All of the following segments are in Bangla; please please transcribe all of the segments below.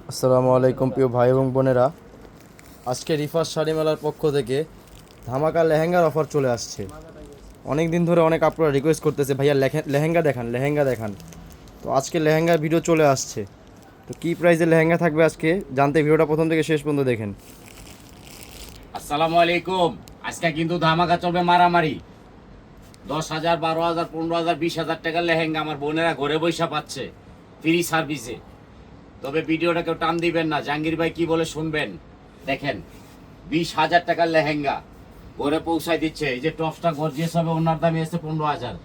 আসসালামু আলাইকুম প্রিয় ভাই এবং বোনেরা। আজকে রিফাস শাড়ি মেলার পক্ষ থেকে ধামাকা লেহেঙ্গার অফার চলে আসছে। অনেক দিন ধরে অনেক আপনারা রিকোয়েস্ট করতেছে, ভাইয়া লেহেঙ্গা দেখান, লেহেঙ্গা দেখান। তো আজকে লেহেঙ্গার ভিডিও চলে আসছে। তো কী প্রাইসে লেহেঙ্গা থাকবে আজকে জানতে ভিডিওটা প্রথম থেকে শেষ পর্যন্ত দেখেন। আসসালামু আলাইকুম। আজকে কিন্তু ধামাকা চলবে মারামারি। 10,000, 12,000, 15,000, 20,000 টাকার লেহেঙ্গা আমার বোনেরা ঘরে বৈশা পাচ্ছে ফ্রি সার্ভিসে। তবে ভিডিওটা কেউ টান দিবেন না, জাহাঙ্গীর ভাই কি বলে শুনবেন। দেখেন, 20,000 টাকার লেহেঙ্গা ঘরে পৌঁছায় দিচ্ছে। এই যে টপসটা গর্জিয়াস হবে, ওনার দামই আছে 15,000।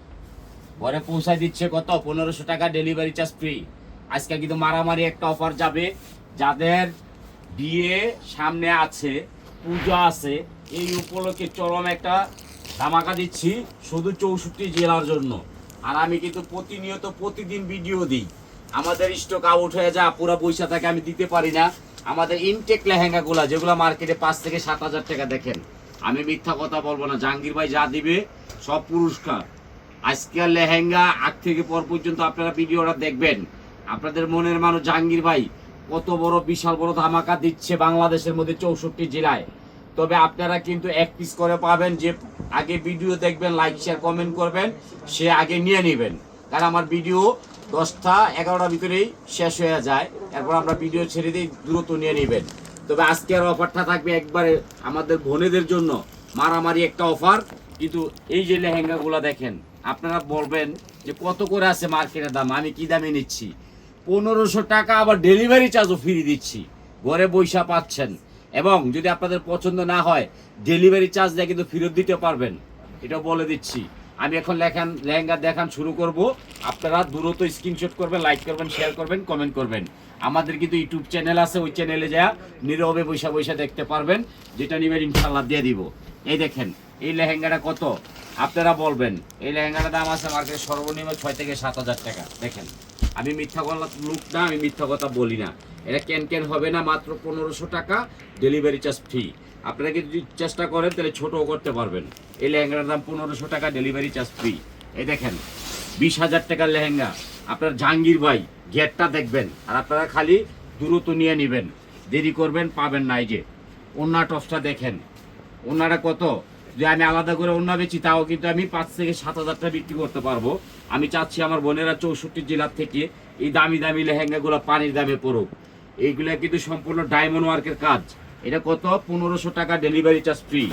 ঘরে পৌঁছায় দিচ্ছে কত? 1500 টাকা, ডেলিভারি চার্জ ফ্রি। আজকে কিন্তু মারামারি একটা অফার যাবে। যাদের বিয়ে সামনে আছে, পূজা আছে, এই উপলক্ষে চরম একটা ধামাকা দিচ্ছি শুধু 64 জেলার জন্য। আর আমি কিন্তু প্রতিনিয়ত প্রতিদিন ভিডিও দিই। আমাদের স্টক আউট হয়ে যায়, পুরো পয়সা থাকে, আমি দিতে পারি না। আমাদের ইনটেক লেহেঙ্গাগুলা যেগুলো মার্কেটে 5 থেকে 7,000 টাকা, দেখেন আমি মিথ্যা কথা বলবো না। জাহাঙ্গীর ভাই যা দিবে সব পুরস্কার। আজকের লেহেঙ্গা আগ থেকে পর পর্যন্ত আপনারা ভিডিওটা দেখবেন। আপনাদের মনের মানুষ জাহাঙ্গীর ভাই কত বড় বিশাল বড় ধামাকা দিচ্ছে বাংলাদেশের মধ্যে 64 জেলায়। তবে আপনারা কিন্তু এক পিস করে পাবেন। যে আগে ভিডিও দেখবেন, লাইক শেয়ার কমেন্ট করবেন, সে আগে নিয়ে নেবেন। কারণ আমার ভিডিও 10টা 11টার ভিতরেই শেষ হয়ে যায়, এরপর আমরা ভিডিও ছেড়ে দিই, দ্রুত নিয়ে নেবেন। তবে আজকের অফারটা থাকবে একবারে আমাদের বোনেদের জন্য মারামারি একটা অফার। কিন্তু এই যে লেহেঙ্গাগুলো দেখেন, আপনারা বলবেন যে কত করে আছে মার্কেটের দাম, আমি কি দামে নিচ্ছি? 1500 টাকা, আবার ডেলিভারি চার্জও ফ্রি দিচ্ছি। ঘরে বৈশা পাচ্ছেন। এবং যদি আপনাদের পছন্দ না হয়, ডেলিভারি চার্জ দিয়ে কিন্তু ফেরত দিতে পারবেন, এটা বলে দিচ্ছি। আমি এখন লেহেঙ্গা দেখান শুরু করব। আপনারা দ্রুত স্ক্রিনশট করবেন, লাইক করবেন, শেয়ার করবেন, কমেন্ট করবেন। আমাদের কিন্তু ইউটিউব চ্যানেল আছে, ওই চ্যানেলে যা নীরবে বৈশা বৈশা দেখতে পারবেন। যেটা নিবেন ইনশাল্লাহ দিয়ে দিব। এই দেখেন, এই লেহেঙ্গাটা কত আপনারা বলবেন। এই লেহেঙ্গাটার দাম আছে মার্কেটে সর্বনিম্ন 6 থেকে 7,000 টাকা। দেখেন, আমি মিথ্যা কথা লুক না, আমি মিথ্যা কথা বলি না। এটা ক্যান হবে না, মাত্র 1500 টাকা, ডেলিভারি চার্জ ফ্রি। আপনারা যদি চেষ্টা করেন তাহলে ছোটও করতে পারবেন। এই লেহেঙ্গার দাম 1500 টাকা, ডেলিভারি চার্জ ফ্রি। এই দেখেন, 20,000 টাকার লেহেঙ্গা। আপনার জাহাঙ্গীর ভাই গেটটা দেখবেন, আর আপনারা খালি দ্রুত নিয়ে নেবেন, দেরি করবেন পাবেন না। এই যে ওন্না টপসটা দেখেন, ওন্নাটা কত? যে আমি আলাদা করে ওন্না বেচি, তাও কিন্তু আমি 5 থেকে 7,000 টাকা বিক্রি করতে পারবো। আমি চাচ্ছি আমার বোনেরা 64 জেলার থেকে এই দামি দামি লেহেঙ্গাগুলো পানির দামে পড়ুক। এইগুলা কিন্তু সম্পূর্ণ ডায়মন্ড ওয়ার্কের কাজ। এটা কত? 1500 টাকা, ডেলিভারি চার্জ ফ্রি।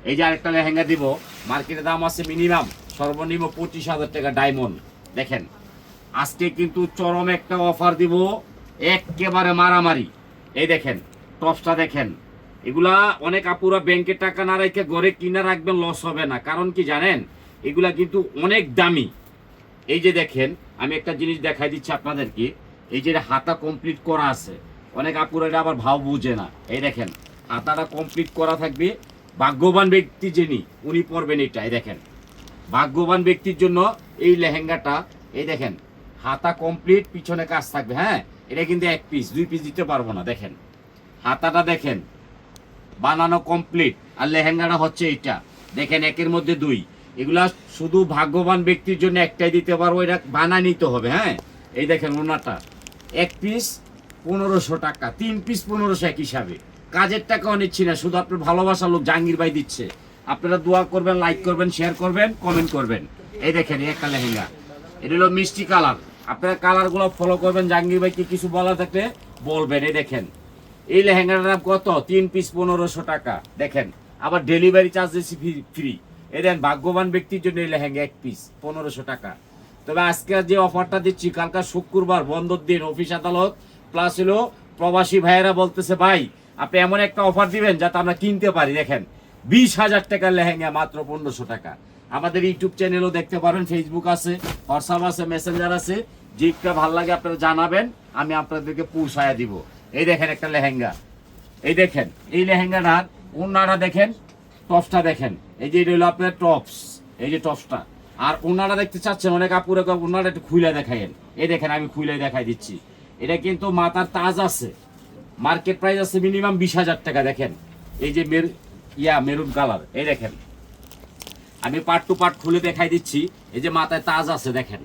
এই যে আরেকটা লেহেঙ্গা দিব, মার্কেটের দাম আছে মিনিমাম সর্বনিম্ন 25,000 টাকা, ডায়মন্ড। দেখেন, আজকে কিন্তু চরম একটা অফার দিব, একেবারে মারামারি। এই দেখেন টপসটা দেখেন। এগুলা অনেক আপুরা ব্যাংকের টাকা না রেখে ঘরে কিনে রাখবেন, লস হবে না। কারণ কি জানেন, এগুলা কিন্তু অনেক দামি। এই যে দেখেন, আমি একটা জিনিস দেখাই দিচ্ছি আপনাদেরকে। এই যে হাতা কমপ্লিট করা আছে, অনেক আপুরা এটা আবার ভাব বুঝে না। এই দেখেন, হাতাটা কমপ্লিট করা থাকবে। ভাগ্যবান ব্যক্তি যিনি, উনি পরবেন এটা। এই দেখেন, ভাগ্যবান ব্যক্তির জন্য এই লেহেঙ্গাটা। এই দেখেন, হাতা কমপ্লিট, পিছনে কাজ থাকবে। হ্যাঁ, এটা কিন্তু এক পিস 2 পিস দিতে পারবো না। দেখেন হাতাটা দেখেন, বানানো কমপ্লিট। আর লেহেঙ্গাটা হচ্ছে এইটা। দেখেন, একের মধ্যে 2। এগুলা শুধু ভাগ্যবান ব্যক্তির জন্য একটাই দিতে পারবো, এটা বানা নিতে হবে। হ্যাঁ, এই দেখেন ওনাটা, এক পিস 1500 টাকা, 3 পিস 1500 এক হিসাবে। কাজের টাকাও নিচ্ছি না, শুধু আপনার ভালোবাসার লোক জাহাঙ্গীর ভাই দিচ্ছে। আপনারা দোয়া করবেন, লাইক করবেন, শেয়ার করবেন, কমেন্ট করবেন। এই দেখেন, এই একটা লেহেঙ্গা, এটা হলো মিষ্টি কালার। আপনারা কালারগুলো ফলো করবেন, জাহাঙ্গীর ভাইকে কিছু বলা থাকলে বলবেন। এই দেখেন, এই লেহেঙ্গাটার দাম কত? 3 পিস 1500 টাকা। দেখেন, আবার ডেলিভারি চার্জ ফ্রি। এই দেখেন, ভাগ্যবান ব্যক্তির জন্য এই লেহেঙ্গা এক পিস 1500 টাকা। তবে আজকে যে অফারটা দিচ্ছি, কালকা শুক্রবার বন্ধর দিন, অফিস আদালত প্লাস হলো প্রবাসী ভাইয়েরা বলতেছে, ভাই আপনি এমন একটা অফার দিবেন যাতে আমরা কিনতে পারি। দেখেন, 20,000 টাকার লেহেঙ্গা মাত্র 1500 টাকা। আমাদের ইউটিউব চ্যানেলও দেখতে পারেন, ফেসবুক আছে, হোয়াটসঅ্যাপ আছে, মেসেঞ্জার আছে। যেটা ভালো লাগে আপনারা জানাবেন, আমি আপনাদেরকে পৌঁছায়া দিব। এই দেখেন একটা লেহেঙ্গা। এই দেখেন, এই লেহেঙ্গাটার ওনারা দেখেন, টপসটা দেখেন। এই যে এটা হলো আপনার টপস, এই যে টপসটা। আর ওনারা দেখতে চাচ্ছেন অনেক আপুরে, ওনারা একটু খুলে দেখাইন। এই দেখেন, আমি খুলে দেখাই দিচ্ছি। এটা কিন্তু মাথার তাজ আছে, মার্কেট প্রাইস আছে মিনিমাম 20,000 টাকা। দেখেন, এই যে মেরুন কালার। এই দেখেন, আমি পার্ট টু পার্ট খুলে দেখাই দিচ্ছি। এই যে মাথায় তাজ আছে দেখেন।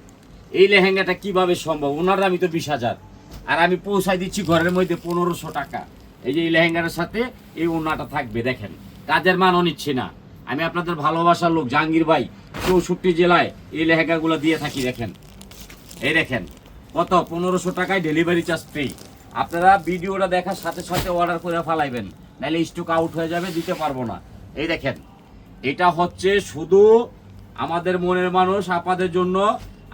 এই লেহেঙ্গাটা কিভাবে সম্ভব? ওনার দামই তো 20,000। আর আমি পৌঁছাই দিচ্ছি ঘরের মধ্যে 1500 টাকা। এই যে এই লেহেঙ্গার সাথে এই ওড়নাটা থাকবে, দেখেন কাজের মানও নিচ্ছি না, আমি আপনাদের ভালোবাসার লোক জাহাঙ্গীর ভাই 64 জেলায় এই লেহেঙ্গাগুলো দিয়ে থাকি। দেখেন এই দেখেন কত, 1500 টাকায় ডেলিভারি চার্জ ফ্রি। আপনারা ভিডিওটা দেখার সাথে সাথে অর্ডার করে ফেলাইবেন, নাহলে স্টক আউট হয়ে যাবে, দিতে পারবো না। এই দেখেন এটা হচ্ছে শুধু আমাদের মনের মানুষ আপাদের জন্য,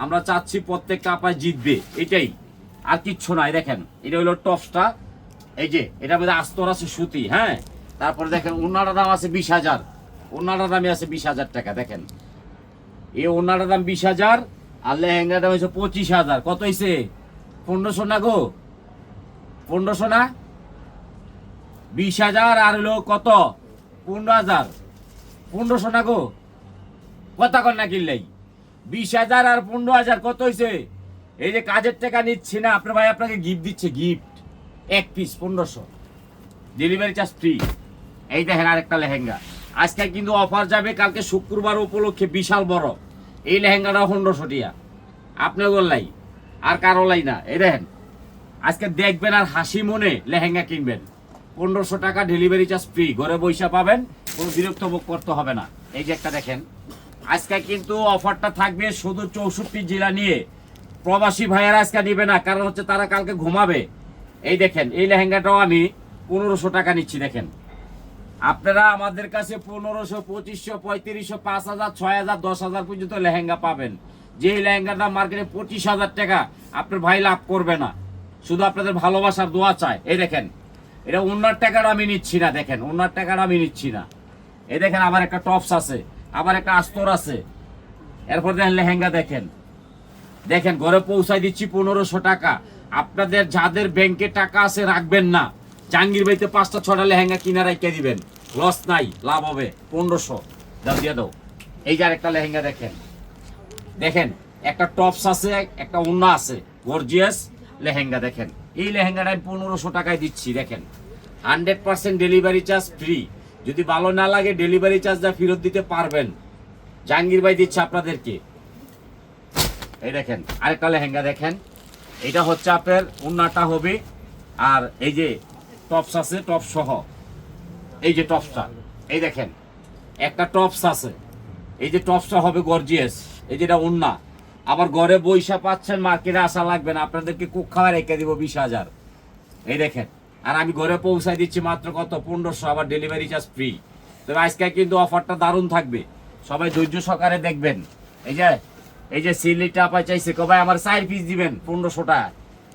আমরা চাচ্ছি প্রত্যেকটা আপায় জিতবে, এটাই, আর কিচ্ছু নাই। দেখেন এটা হলো টপসটা, এই যে এটার মধ্যে আস্তর আছে সুতি, হ্যাঁ। তারপরে দেখেন ওড়নাটার দাম আছে 20,000, ওড়নাটার দামে আছে 20,000 টাকা। দেখেন এই ওড়নাটার দাম 20,000 আর লেহেঙ্গাটা হয়েছে 25,000। কত হয়েছে? 1500 না গো, 1500 না, 20,000 আর হলো কত 15,000, 1500 না গো, কথা কন না কিনলেই 20,000 আর 15,000 কত হয়েছে? এই যে কাজের টাকা নিচ্ছি না, আপনার ভাই আপনাকে গিফট দিচ্ছে, গিফট এক পিস 1500, ডেলিভারি চার্জ ফ্রি। এই দেখেন আরেকটা লেহেঙ্গা, আজকে কিন্তু অফার যাবে, কালকে শুক্রবার উপলক্ষে বিশাল বড়। এই লেহেঙ্গাটা 1500 টাকা, আপনি বললাই আর কারো লাই না। এই দেখেন আজকে দেখবেন আর হাসি মনে লেহেঙ্গা কিনবেন, 1500 টাকা ডেলিভারি চার্জ ফ্রি, ঘরে বৈশা পাবেন, কোনো বিরক্ত বোধ করতে হবে না। এই যে একটা দেখেন, আজকে কিন্তু অফারটা থাকবে শুধু 64 জেলা নিয়ে, প্রবাসী ভাইয়েরা আজকে নিবে না, কারণ হচ্ছে তারা কালকে ঘুমাবে। এই দেখেন এই লেহেঙ্গাটাও আমি 1500 টাকা নিচ্ছি। দেখেন আপনারা আমাদের কাছে 1500, 2500, 3500, 5000, 6000, 10,000 পর্যন্ত লেহেঙ্গা পাবেন। যে লেহেঙ্গাটা মার্কেটে 25,000 টাকা, আপনার ভাই লাভ করবে না, শুধু আপনাদের ভালোবাসার দোয়া চায়। এই দেখেন এটা ওনার টাকাটা আমি নিচ্ছি না, দেখেন ওনার টাকাটা আমি নিচ্ছি না। এই দেখেন আবার একটা টপস আছে, আবার একটা আস্তর আছে, এরপর দেখেন লেহেঙ্গা, দেখেন দেখেন ঘরে পৌঁছাই দিচ্ছি 1500 টাকা। আপনাদের যাদের ব্যাংকে টাকা আছে রাখবেন না, জাহাঙ্গীর ভাইতে 5টা 6টা লেহেঙ্গা কিনা রাইখা দিবেন, লস নাই, লাভ হবে। 1500 দাও, দিয়ে দাও। এই যে আরেকটা লেহেঙ্গা দেখেন, দেখেন একটা টপস আছে, একটা ওড়না আছে, গর্জিয়াস লেহেঙ্গা। দেখেন এই লেহেঙ্গাটা আমি 1500 টাকায় দিচ্ছি। দেখেন 100% ডেলিভারি চার্জ ফ্রি, যদি ভালো না লাগে ডেলিভারি চার্জটা ফেরত দিতে পারবেন, জাহাঙ্গীর ভাই দিচ্ছে আপনাদেরকে। এই দেখেন আরেকটা লেহেঙ্গা, দেখেন এটা হচ্ছে আপনার ওড়নাটা হবে, আর এই যে টপস আছে, টপস সহ, এই যে টপসটা, এই দেখেন একটা টপস আছে, এই যে টপসটা হবে গর্জিয়াস, এই যেটা ওড়না। আবার ঘরে বৈশা পাচ্ছেন, মার্কেটে আসা লাগবে না, আপনাদেরকে কুক খাওয়া রেখে দিব 20,000। এই দেখেন আর আমি ঘরে পৌঁছায় দিচ্ছি মাত্র কত 1500, আবার ডেলিভারি চার্জ ফ্রি। তবে আজকে কিন্তু অফারটা দারুণ থাকবে, সবাই ধৈর্য সহকারে দেখবেন। এই যে সিলিটা আপা চাইছে, কবে আমার 4 পিস দিবেন 1500 টাকা।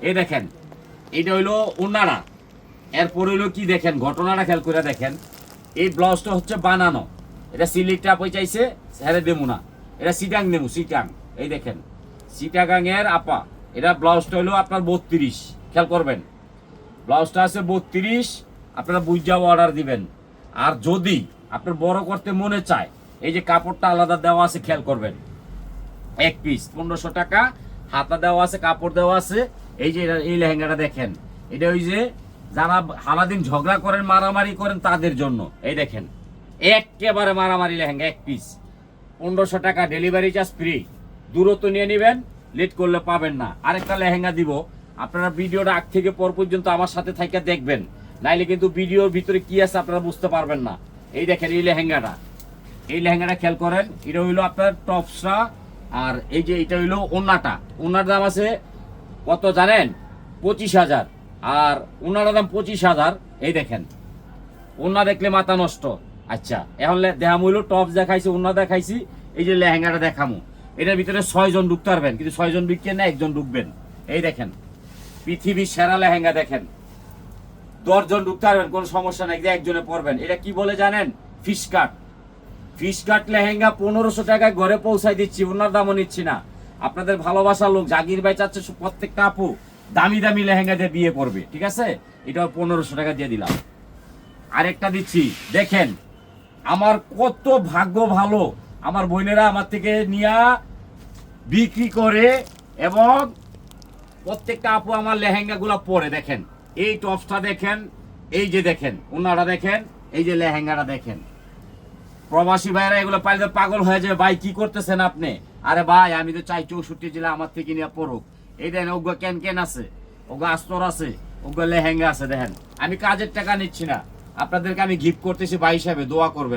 এই দেখেন এটা হইলো ওনারা, এরপর হইলো কি দেখেন ঘটনাটা খেয়াল করে দেখেন, এই ব্লাউজটা হচ্ছে বানানো, এটা সিলিটা আপা চাইছে, হেরে দেবো না, এটা সিটাং দেবো, সিটাং। এই দেখেন সিটাগাং এর আপা, এটা ব্লাউজটা হইলো আপনার 32, খেয়াল করবেন ব্লাউজটা আছে 32, আপনারা বুঝা অর্ডার দিবেন। আর যদি আপনার বড় করতে মনে চায়, এই যে কাপড়টা আলাদা দেওয়া আছে, খেয়াল করবেন, এক পিস 1500 টাকা, হাতা দেওয়া আছে, কাপড় দেওয়া আছে। এই যে এই লেহেঙ্গাটা দেখেন, এটা ওই যে যারা সারাদিন ঝগড়া করেন, মারামারি করেন, তাদের জন্য। এই দেখেন একেবারে মারামারি লেহেঙ্গা, এক পিস 1500 টাকা, ডেলিভারি চার্জ ফ্রি, দূরত্ব নিয়ে নেবেন, লেট করলে পাবেন না। আরেকটা লেহেঙ্গা দিব, আপনারা ভিডিওটা আগ থেকে পর পর্যন্ত আমার সাথে থাইকা দেখবেন, নাইলে কিন্তু ভিডিওর ভিতরে কি আছে আপনারা বুঝতে পারবেন না। এই দেখেন এই লেহেঙ্গাটা, এই লেহেঙ্গাটা খেয়াল করেন, এটা হইলো আপনার টপসটা, আর এই যে এটা হইলো ওড়নাটা। ওড়নার দাম আছে কত জানেন? 25,000, আর ওড়নার দাম 25,000। এই দেখেন ওড়না দেখলে মাথা নষ্ট। আচ্ছা এখন দেখামু হইলো টপস দেখাইছি, ওড়না দেখাইছি, এই যে লেহেঙ্গাটা দেখামু। এটার ভিতরে 6 জন ঢুকতে পারবেন, কিন্তু 6 জন ঢুকিয়ে না, একজন ঢুকবেন। এই দেখেন পৃথিবীর সেরা লেহেঙ্গা, দেখেন 10 জন ঢুকতে পারবেন, কোনো সমস্যা নাই, একজনে পরবেন। এটা কি বলে জানেন? ফিশ কাট। ফিশ কাট লেহেঙ্গা 1500 টাকায় ঘরে পৌঁছাই দিচ্ছি, ওনার দামও নিচ্ছি না। আপনাদের ভালোবাসার লোক জাগির ভাই চাচ্ছে প্রত্যেকটা আপু দামি দামি লেহেঙ্গা দিয়ে বিয়ে করবে, ঠিক আছে? এটা 1500 টাকা দিয়ে দিলাম। আরেকটা দিচ্ছি, দেখেন আমার কত ভাগ্য ভালো, আমার বোনেরা আমার থেকে নিয়া বিক্রি করে, এবং প্রত্যেকটা আপু আমার লেহেঙ্গা গুলা পরে। দেখেন এই টপসটা দেখেন, এই যে দেখেন ওনারা দেখেন, এই যে লেহেঙ্গাটা দেখেন। প্রবাসী ভাইরা এগুলো পাইলে পাগল হয়ে যাবে, ভাই কি করতেছেন আপনি? আরে ভাই আমি তো চাই 64 জেলা আমার থেকে নিয়ে পড়ুক। এই দেন ওগুলো কেন কেন আছে, ওগো আস্তর আছে, ওগো লেহেঙ্গা আছে। দেখেন আমি কাজের টাকা নিচ্ছি না, আপনাদেরকে আমি গিফট করতেছি ভাই হিসাবে, দোয়া করবেন।